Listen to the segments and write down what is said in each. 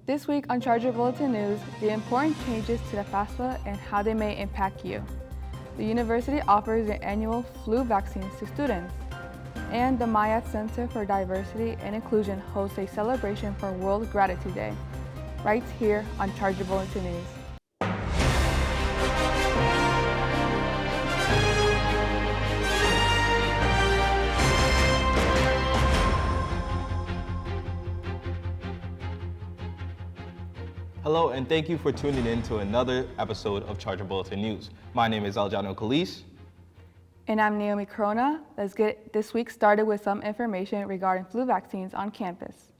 This week on Charger Bulletin News, the important changes to the FAFSA and how they may impact you. The university offers the annual flu vaccines to students. And the Myatt Center for Diversity and Inclusion hosts a celebration for World Gratitude Day, right here on Charger Bulletin News. Hello, and thank you for tuning in to another episode of Charger Bulletin News. My name is Aljano Khalis. And I'm Naomi Corona. Let's get this week started with some information regarding flu vaccines on campus.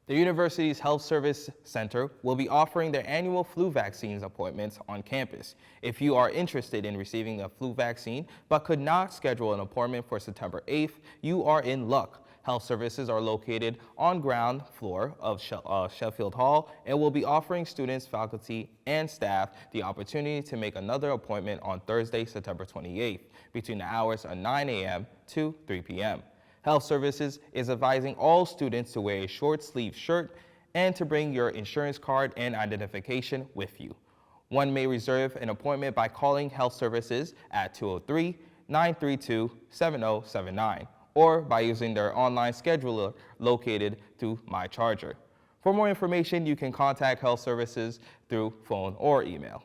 The university's Health Service Center will be offering their annual flu vaccines appointments on campus. If you are interested in receiving a flu vaccine but could not schedule an appointment for September 8th, you are in luck. Health services are located on ground floor of Sheffield Hall and will be offering students, faculty, and staff the opportunity to make another appointment on Thursday, September 28th, between the hours of 9 a.m. to 3 p.m. Health Services is advising all students to wear a short-sleeved shirt and to bring your insurance card and identification with you. One may reserve an appointment by calling Health Services at 203-932-7079 or by using their online scheduler located through My Charger. For more information, you can contact Health Services through phone or email.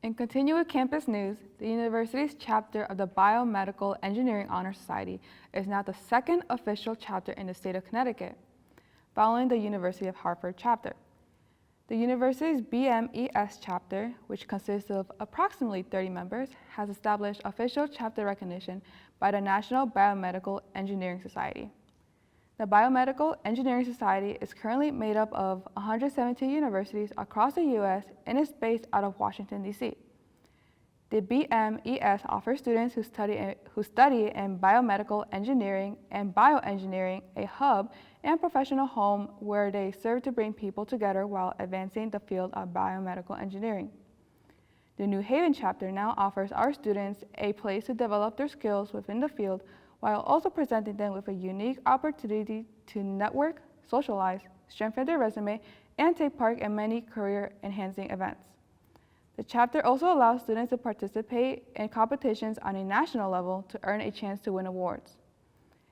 In continuing with campus news, the university's chapter of the Biomedical Engineering Honor Society is now the second official chapter in the state of Connecticut, following the University of Hartford chapter. The university's BMES chapter, which consists of approximately 30 members, has established official chapter recognition by the National Biomedical Engineering Society. The Biomedical Engineering Society is currently made up of 172 universities across the U.S. and is based out of Washington, D.C. The BMES offers students who study in biomedical engineering and bioengineering a hub and professional home where they serve to bring people together while advancing the field of biomedical engineering. The New Haven chapter now offers our students a place to develop their skills within the field while also presenting them with a unique opportunity to network, socialize, strengthen their resume, and take part in many career-enhancing events. The chapter also allows students to participate in competitions on a national level to earn a chance to win awards.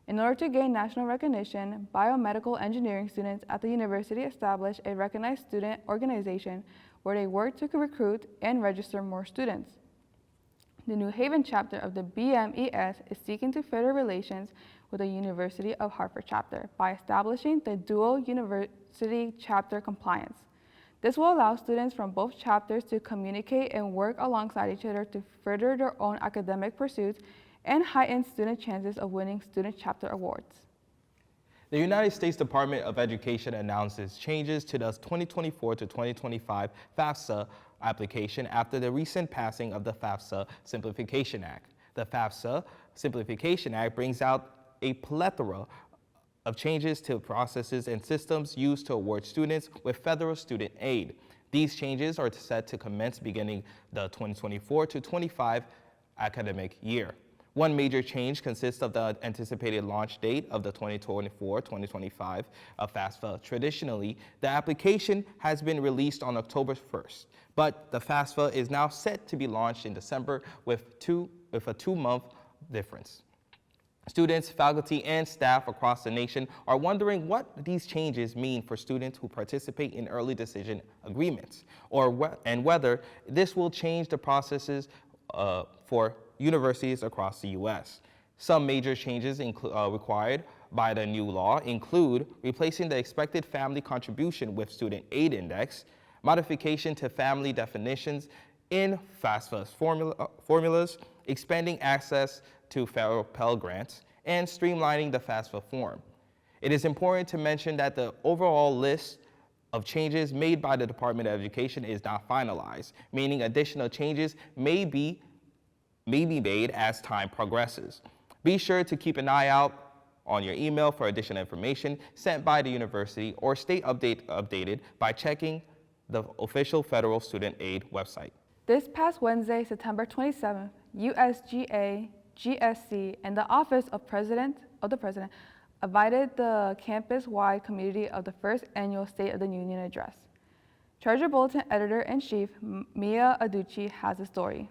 In order to gain national recognition, biomedical engineering students at the university established a recognized student organization where they work to recruit and register more students. The New Haven chapter of the BMES is seeking to further relations with the University of Hartford chapter by establishing the dual university chapter compliance. This will allow students from both chapters to communicate and work alongside each other to further their own academic pursuits and heighten student chances of winning student chapter awards. The United States Department of Education announces changes to the 2024 to 2025 FAFSA application after the recent passing of the FAFSA Simplification Act. The FAFSA Simplification Act brings out a plethora of changes to processes and systems used to award students with federal student aid. These changes are set to commence beginning the 2024 to 25 academic year. One major change consists of the anticipated launch date of the 2024-2025 FAFSA. Traditionally, the application has been released on October 1st, but the FAFSA is now set to be launched in December with a two-month difference. Students, faculty, and staff across the nation are wondering what these changes mean for students who participate in early decision agreements, and whether this will change the processes for universities across the U.S. Some major changes required by the new law include replacing the expected family contribution with student aid index, modification to family definitions in FAFSA formulas, expanding access to federal Pell Grants, and streamlining the FAFSA form. It is important to mention that the overall list of changes made by the Department of Education is not finalized, meaning additional changes may be made as time progresses. Be sure to keep an eye out on your email for additional information sent by the university or stay updated by checking the official federal student aid website. This past Wednesday, September 27th, USGA, GSC, and the Office of the President invited the campus-wide community of the first annual State of the Union address. Charger Bulletin Editor-in-Chief Myatt Center has the story.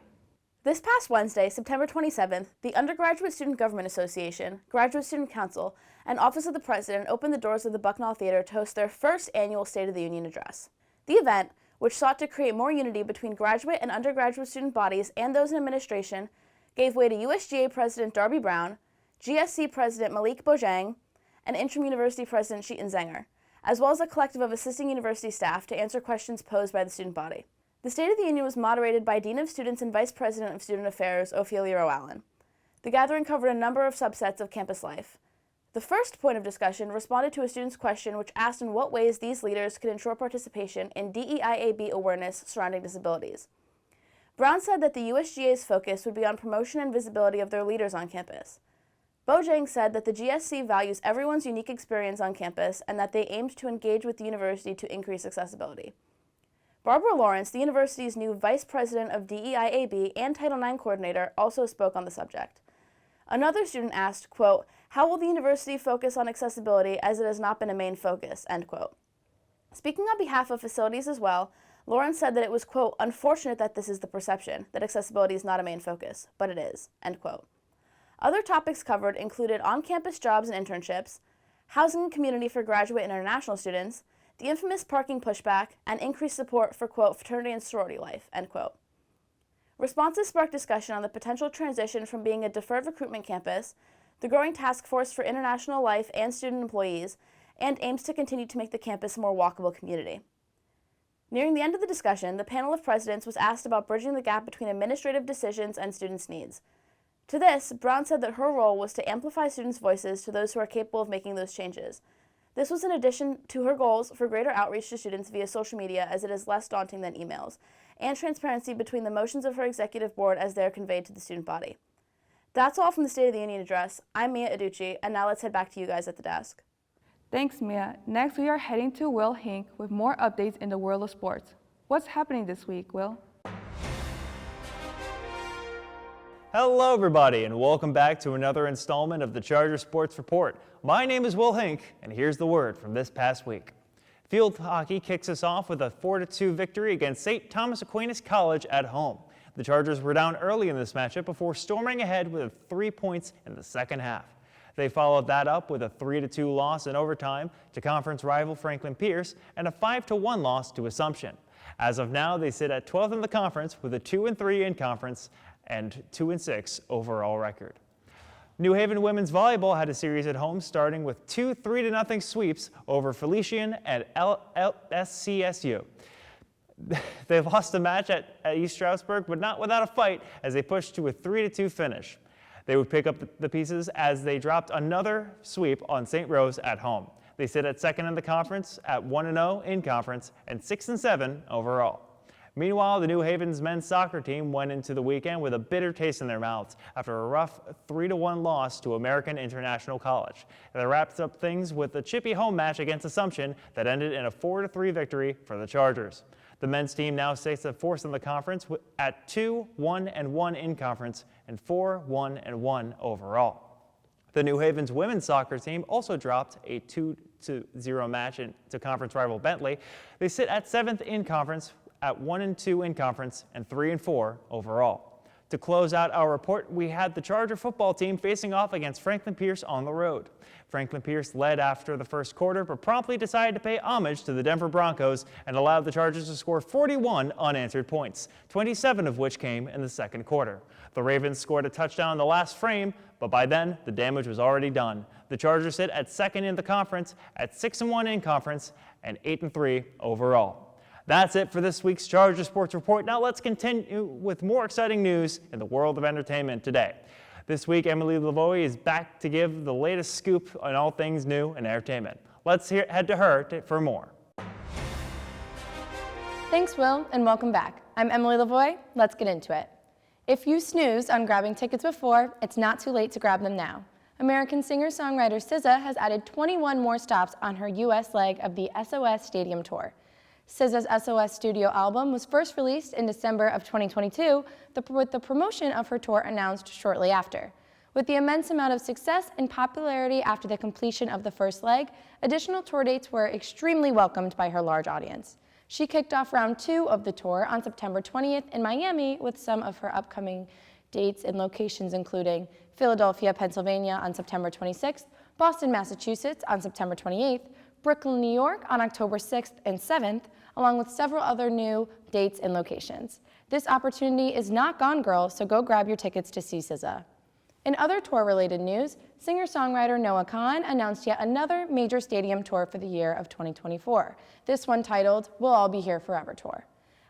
This past Wednesday, September 27th, the Undergraduate Student Government Association, Graduate Student Council, and Office of the President opened the doors of the Bucknell Theater to host their first annual State of the Union address. The event, which sought to create more unity between graduate and undergraduate student bodies and those in administration, gave way to USGA President Darby Brown, GSC President Malik Bojang, and Interim University President Sheetan Zenger, as well as a collective of assisting university staff to answer questions posed by the student body. The State of the Union was moderated by Dean of Students and Vice President of Student Affairs, Ophelia Rowe Allen. The gathering covered a number of subsets of campus life. The first point of discussion responded to a student's question which asked in what ways these leaders could ensure participation in DEIAB awareness surrounding disabilities. Brown said that the USGA's focus would be on promotion and visibility of their leaders on campus. Bojang said that the GSC values everyone's unique experience on campus and that they aimed to engage with the university to increase accessibility. Barbara Lawrence, the university's new Vice President of DEIAB and Title IX Coordinator, also spoke on the subject. Another student asked, quote, "How will the university focus on accessibility as it has not been a main focus?" End quote. Speaking on behalf of facilities as well, Lawrence said that it was, quote, "unfortunate that this is the perception, that accessibility is not a main focus, but it is," end quote. Other topics covered included on-campus jobs and internships, housing and community for graduate and international students, the infamous parking pushback, and increased support for, quote, "fraternity and sorority life," end quote. Responses sparked discussion on the potential transition from being a deferred recruitment campus, the growing task force for international life and student employees, and aims to continue to make the campus a more walkable community. Nearing the end of the discussion, the panel of presidents was asked about bridging the gap between administrative decisions and students' needs. To this, Brown said that her role was to amplify students' voices to those who are capable of making those changes. This was in addition to her goals for greater outreach to students via social media, as it is less daunting than emails, and transparency between the motions of her executive board as they are conveyed to the student body. That's all from the State of the Union address. I'm Myatt Center, and now let's head back to you guys at the desk. Thanks, Mia. Next, we are heading to Will Hink with more updates in the world of sports. What's happening this week, Will? Hello everybody and welcome back to another installment of the Charger Sports Report. My name is Will Hink and here's the word from this past week. Field hockey kicks us off with a 4-2 victory against St. Thomas Aquinas College at home. The Chargers were down early in this matchup before storming ahead with 3 points in the second half. They followed that up with a 3-2 loss in overtime to conference rival Franklin Pierce and a 5-1 loss to Assumption. As of now, they sit at 12th in the conference with a 2-3 in conference and 2-6 overall record. New Haven women's volleyball had a series at home starting with 2 3-0 sweeps over Felician at SCSU. They lost the match at East Stroudsburg, but not without a fight as they pushed to a 3-2 finish. They would pick up the pieces as they dropped another sweep on St. Rose at home. They sit at second in the conference at 1-0 in conference and 6-7 overall. Meanwhile, the New Haven's men's soccer team went into the weekend with a bitter taste in their mouths after a rough 3-1 loss to American International College. They wrapped up things with a chippy home match against Assumption that ended in a 4-3 victory for the Chargers. The men's team now sits at fourth in the conference at 2-1-1 in conference and 4-1-1 overall. The New Haven's women's soccer team also dropped a 2-0 match to conference rival Bentley. They sit at seventh in conference at 1-2 in conference and 3-4 overall. To close out our report, we had the Charger football team facing off against Franklin Pierce on the road. Franklin Pierce led after the first quarter, but promptly decided to pay homage to the Denver Broncos and allowed the Chargers to score 41 unanswered points, 27 of which came in the second quarter. The Ravens scored a touchdown in the last frame, but by then, the damage was already done. The Chargers sit at second in the conference at 6-1 in conference and 8-3 overall. That's it for this week's Charger Sports Report. Now let's continue with more exciting news in the world of entertainment today. This week, Emily Lavoie is back to give the latest scoop on all things new in entertainment. Let's head to her for more. Thanks, Will, and welcome back. I'm Emily Lavoie. Let's get into it. If you snoozed on grabbing tickets before, it's not too late to grab them now. American singer-songwriter SZA has added 21 more stops on her U.S. leg of the SOS Stadium Tour. SZA's SOS studio album was first released in December of 2022, with the promotion of her tour announced shortly after. With the immense amount of success and popularity after the completion of the first leg, additional tour dates were extremely welcomed by her large audience. She kicked off round 2 of the tour on September 20th in Miami, with some of her upcoming dates and locations including Philadelphia, Pennsylvania on September 26th, Boston, Massachusetts on September 28th, Brooklyn, New York on October 6th and 7th, along with several other new dates and locations. This opportunity is not gone, girls, so go grab your tickets to see SZA. In other tour-related news, singer-songwriter Noah Kahan announced yet another major stadium tour for the year of 2024, this one titled We'll All Be Here Forever Tour.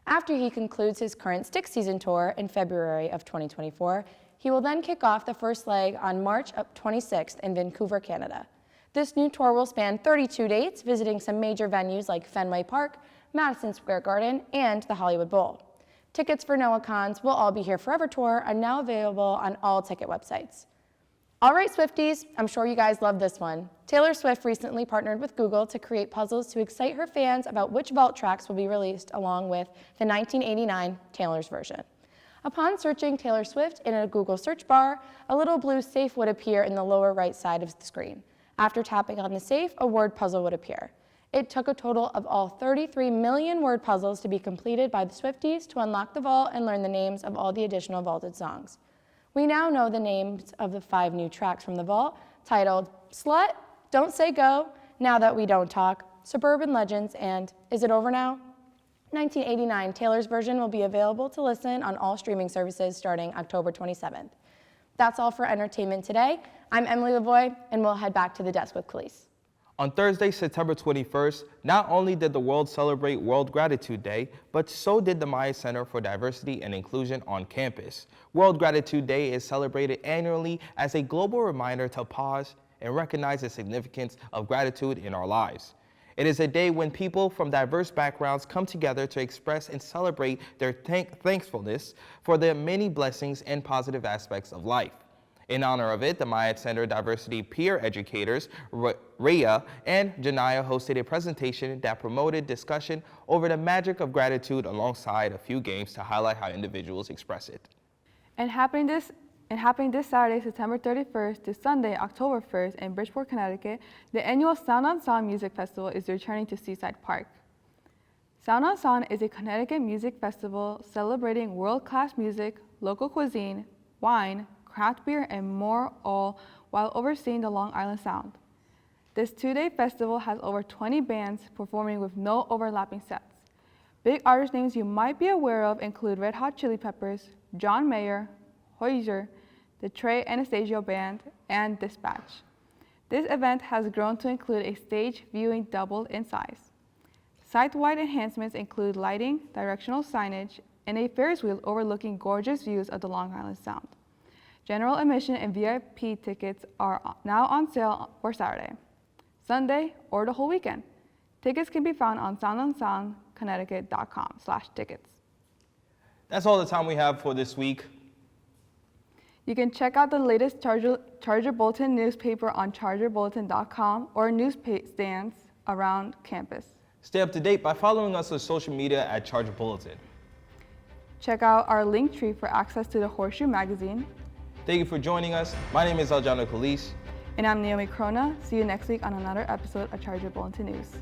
After he concludes his current Stick Season tour in February of 2024, he will then kick off the first leg on March 26th in Vancouver, Canada. This new tour will span 32 dates, visiting some major venues like Fenway Park, Madison Square Garden, and the Hollywood Bowl. Tickets for Noah Kahan's We'll All Be Here Forever tour are now available on all ticket websites. All right, Swifties, I'm sure you guys love this one. Taylor Swift recently partnered with Google to create puzzles to excite her fans about which vault tracks will be released along with the 1989 Taylor's version. Upon searching Taylor Swift in a Google search bar, a little blue safe would appear in the lower right side of the screen. After tapping on the safe, a word puzzle would appear. It took a total of all 33 million word puzzles to be completed by the Swifties to unlock the vault and learn the names of all the additional vaulted songs. We now know the names of the 5 new tracks from the vault, titled Slut, Don't Say Go, Now That We Don't Talk, Suburban Legends, and Is It Over Now? 1989 Taylor's version will be available to listen on all streaming services starting October 27th. That's all for entertainment today. I'm Emily Lavoie, and we'll head back to the desk with Khalees. On Thursday, September 21st, not only did the world celebrate World Gratitude Day, but so did the Myatt Center for Diversity and Inclusion on campus. World Gratitude Day is celebrated annually as a global reminder to pause and recognize the significance of gratitude in our lives. It is a day when people from diverse backgrounds come together to express and celebrate their thankfulness for the many blessings and positive aspects of life. In honor of it, the Myatt Center Diversity Peer Educators, Rhea and Janaya, hosted a presentation that promoted discussion over the magic of gratitude alongside a few games to highlight how individuals express it. And happening this Saturday, September 31st to Sunday, October 1st in Bridgeport, Connecticut, the annual Sound on Song Music Festival is returning to Seaside Park. Sound on Song is a Connecticut music festival celebrating world-class music, local cuisine, wine, craft beer, and more, all while overseeing the Long Island Sound. This 2-day festival has over 20 bands performing with no overlapping sets. Big artist names you might be aware of include Red Hot Chili Peppers, John Mayer, Hozier, the Trey Anastasio Band, and Dispatch. This event has grown to include a stage viewing doubled in size. Site-wide enhancements include lighting, directional signage, and a Ferris wheel overlooking gorgeous views of the Long Island Sound. General admission and VIP tickets are now on sale for Saturday, Sunday, or the whole weekend. Tickets can be found on soundonsongconnecticut.com/tickets. That's all the time we have for this week. You can check out the latest Charger Bulletin newspaper on chargerbulletin.com or newsstands around campus. Stay up to date by following us on social media at Charger Bulletin. Check out our link tree for access to the Horseshoe magazine. Thank you for joining us. My name is Aljana Khalees. And I'm Naomi Krona. See you next week on another episode of Charger Bulletin News.